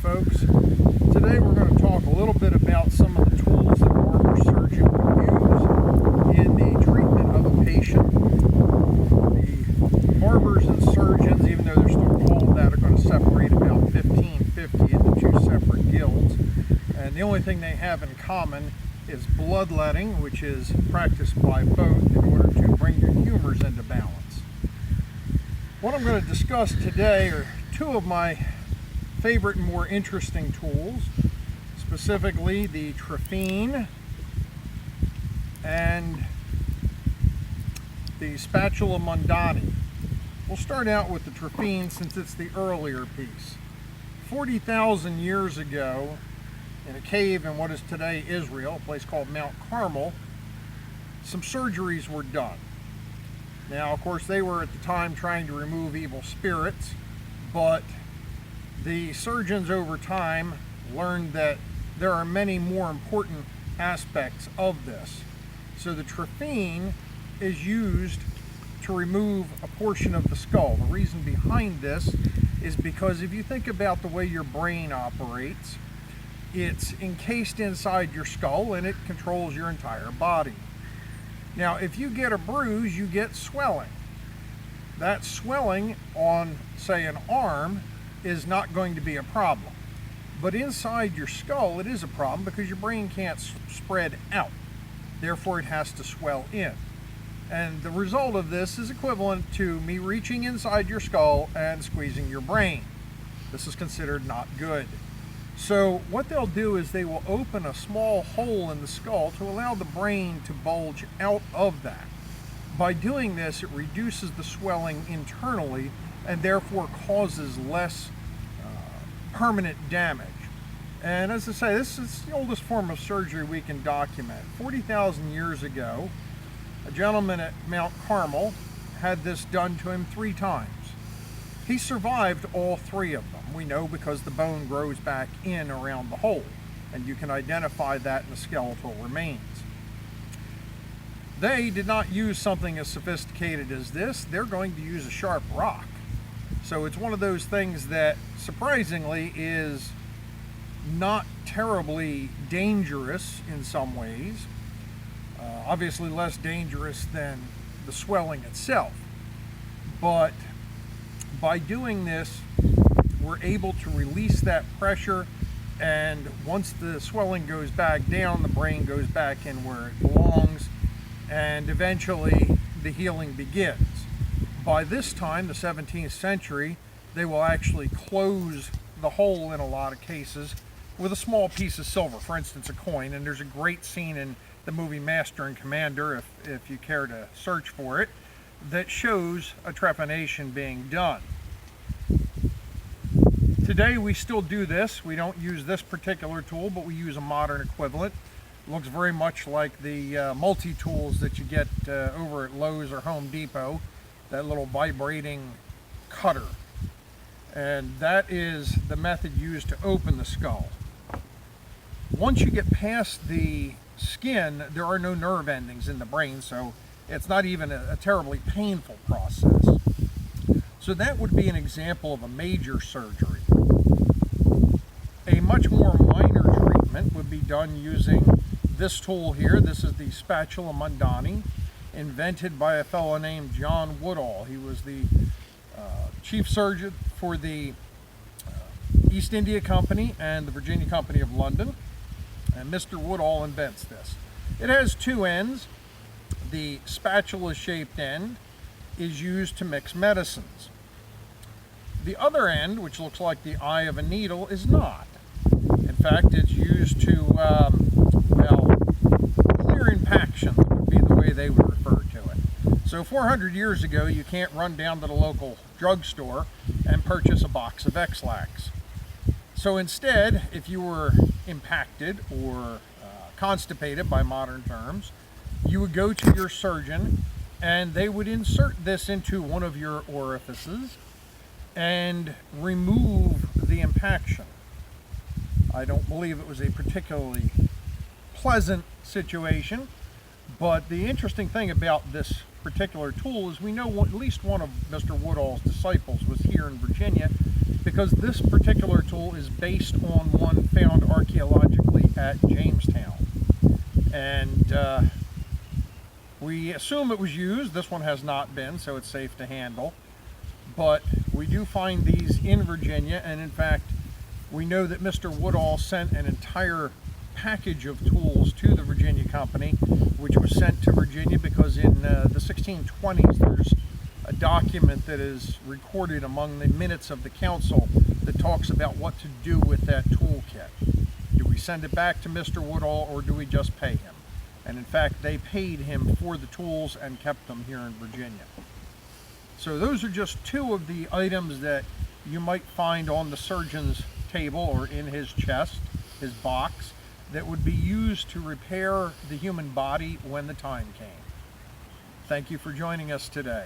folks. Today we're going to talk a little bit about some of the tools that a barber surgeon would use in the treatment of a patient. The barbers and surgeons, even though they're still called that, are going to separate about 1550 into two separate guilds. And the only thing they have in common is bloodletting, which is practiced by both in order to bring your humors into balance. What I'm going to discuss today are two of my favorite and more interesting tools, specifically the trephine and the spatula mondani. We'll start out with the trephine since it's the earlier piece. 40,000 years ago, in a cave in what is today Israel, a place called Mount Carmel, some surgeries were done. Now, of course, they were at the time trying to remove evil spirits, but the surgeons over time learned that there are many more important aspects of this. So the trephine is used to remove a portion of the skull. The reason behind this is because if you think about the way your brain operates, it's encased inside your skull and it controls your entire body. Now, if you get a bruise, you get swelling. That swelling on, say, an arm is not going to be a problem. But inside your skull, it is a problem because your brain can't spread out. Therefore, it has to swell in. And the result of this is equivalent to me reaching inside your skull and squeezing your brain. This is considered not good. So what they'll do is they will open a small hole in the skull to allow the brain to bulge out of that. By doing this, it reduces the swelling internally and therefore causes less permanent damage. And as I say, this is the oldest form of surgery we can document. 40,000 years ago, a gentleman at Mount Carmel had this done to him 3 times. He survived all 3 of them. We know because the bone grows back in around the hole, and you can identify that in the skeletal remains. They did not use something as sophisticated as this. They're going to use a sharp rock. So it's one of those things that surprisingly is not terribly dangerous in some ways. Obviously less dangerous than the swelling itself. But by doing this, we're able to release that pressure, and once the swelling goes back down, the brain goes back in where it belongs, and eventually the healing begins. By this time, the 17th century, they will actually close the hole in a lot of cases with a small piece of silver, for instance a coin, and there's a great scene in the movie Master and Commander, if you care to search for it, that shows a trepanation being done. Today we still do this. We don't use this particular tool, but we use a modern equivalent. It looks very much like the multi-tools that you get over at Lowe's or Home Depot, that little vibrating cutter. And that is the method used to open the skull. Once you get past the skin, there are no nerve endings in the brain, so it's not even a terribly painful process. So that would be an example of a major surgery. A much more minor treatment would be done using this tool here. This is the spatula mondani, invented by a fellow named John Woodall. He was the chief surgeon for the East India Company and the Virginia Company of London. And Mr. Woodall invents this. It has 2 ends. The spatula-shaped end is used to mix medicines. The other end, which looks like the eye of a needle, is not. In fact, it's used to, clear impaction would be the way they would refer to it. So 400 years ago, you can't run down to the local drugstore and purchase a box of X-Lax. So instead, if you were impacted or constipated by modern terms, you would go to your surgeon and they would insert this into one of your orifices and remove the impaction. I don't believe it was a particularly pleasant situation, but the interesting thing about this particular tool is we know at least one of Mr. Woodall's disciples was here in Virginia because this particular tool is based on one found archaeologically at Jamestown. And we assume it was used. This one has not been, so it's safe to handle. But we do find these in Virginia, and in fact, we know that Mr. Woodall sent an entire package of tools to the Virginia Company, which was sent to Virginia because in the 1620s there's a document that is recorded among the minutes of the council that talks about what to do with that toolkit. Do we send it back to Mr. Woodall, or do we just pay him? And in fact, they paid him for the tools and kept them here in Virginia. So those are just two of the items that you might find on the surgeon's table or in his chest, his box, that would be used to repair the human body when the time came. Thank you for joining us today.